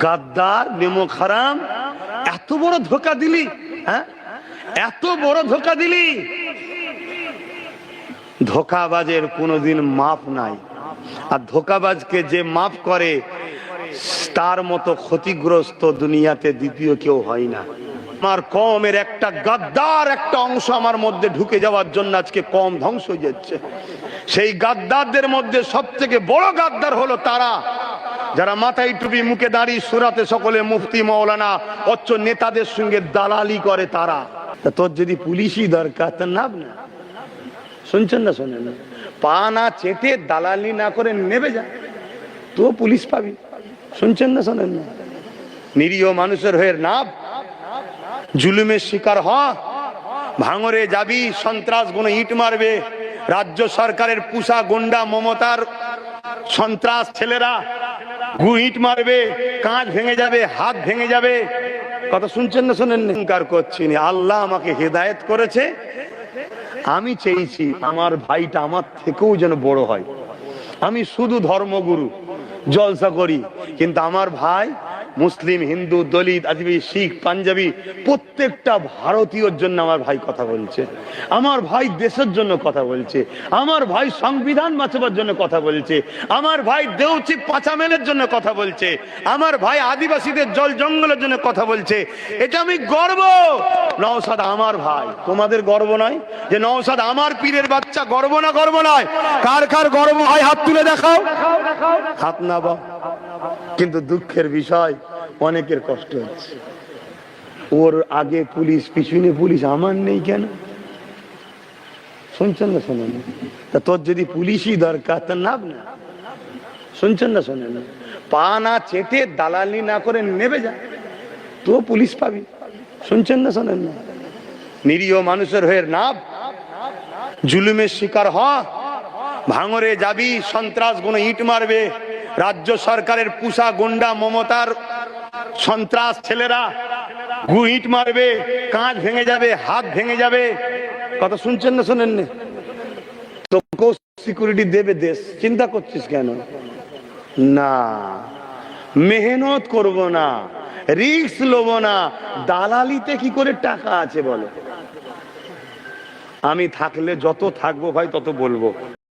গাদ্দার, নেমক হারাম, এত বড় ধোকা দিলি, হ্যাঁ এত বড় ধোকা দিলি। ধোকাবাজের কোনোদিন মাপ নাই, আর ধোকাবাজকে যে মাপ করে তার মতো ক্ষতিগ্রস্ত দুনিয়াতে দ্বিতীয় কেউ হয় না। আমার কওমের একটা গাদ্দার একটা অংশ আমার মধ্যে ঢুকে যাওয়ার জন্য আজকে কওম ধ্বংস হয়ে যাচ্ছে। সেই গাদ্দারদের মধ্যে সব থেকে বড় গাদ্দার হলো তারা যারা মাথায় টুপি, মুখে দাড়ি, সুরাতে সকলে মুফতি মাওলানা, অচ্চ নেতাদের সঙ্গে দালালি করে তারা। তোর যদি পুলিশই দরকার তা নাব না, শুনছেন না শোনেন না, পা না চেটে দালালি না করে নেবে যা, তো পুলিশ পাবি। শুনছেন না শোনেন না, নিরীহ মানুষের হয়ে নাব, জুলুমের শিকার হ, ভাঙরে যাবি, সন্ত্রাস গুলো ইট মারবে, রাজ্য সরকারের পুষা গুন্ডা মমতার সন্ত্রাস ছেলেরা ইট মারবে, কাঁচ ভেঙে যাবে, হাত ভেঙে যাবে। কথা শুনছেন না শোনেন না? অহংকার করছি না, আল্লাহ আমাকে হেদায়েত করেছে, আমি চেয়েছি আমার ভাইটা আমার থেকেও যেন বড় হয়। আমি শুধু ধর্মগুরু জলসা করি, কিন্তু আমার ভাই মুসলিম, হিন্দু, দলিত, আদিবাসী, শিখ, পাঞ্জাবি প্রত্যেকটা ভারতীয়র জন্য আমার ভাই কথা বলছে, আমার ভাই দেশের জন্য কথা বলছে, আমার ভাই সংবিধান বাঁচাবার জন্য কথা বলছে, আমার ভাই দেউচি পাচামেলের জন্য কথা বলছে, আমার ভাই আদিবাসীদের জল জঙ্গলের জন্য কথা বলছে। এটা আমি গর্ব। নওশাদ আমার ভাই, তোমাদের গর্ব নয় যে নওশাদ আমার পীরের বাচ্চা? গর্ব না গর্ব নয়? কার কার গর্ব হয় হাত তুলে দেখাও, হাত না বা। কিন্তু দুঃখের বিষয় অনেকের কষ্ট হচ্ছে, ওর আগে পুলিশ পিছনে পুলিশ, আমার নেই কেন? শুনছেন না শোনেন না? তা তোর যদি পুলিশই দরকার তা নাব না, শুনছেন না শোনেন না, পা না চেটে দালালি না করে নেবে যা, তো পুলিশ পাবি। শুনছেন না শোনেন না, নিরীহ মানুষের হয়ে নাব, জুলুমের শিকার হ, ভাঙরে যাবি, সন্ত্রাস গুলো ইট মারবে, রাজ্য সরকারের পুষা গুন্ডা মমতার সন্ত্রাস ছেলেরা ইট মারবে, কাঁচ ভেঙে যাবে, হাত ভেঙে যাবে। কথা শুনছেন না শোনেন না? তোকেও সিকিউরিটি দেবে দেশ, চিন্তা করছিস কেন? না, মেহনত করব না, রিস্ক লব না। দালালিতে কি করে টাকা আছে বলো? আমি থাকলে যত থাকবো ভাই তত বলবো।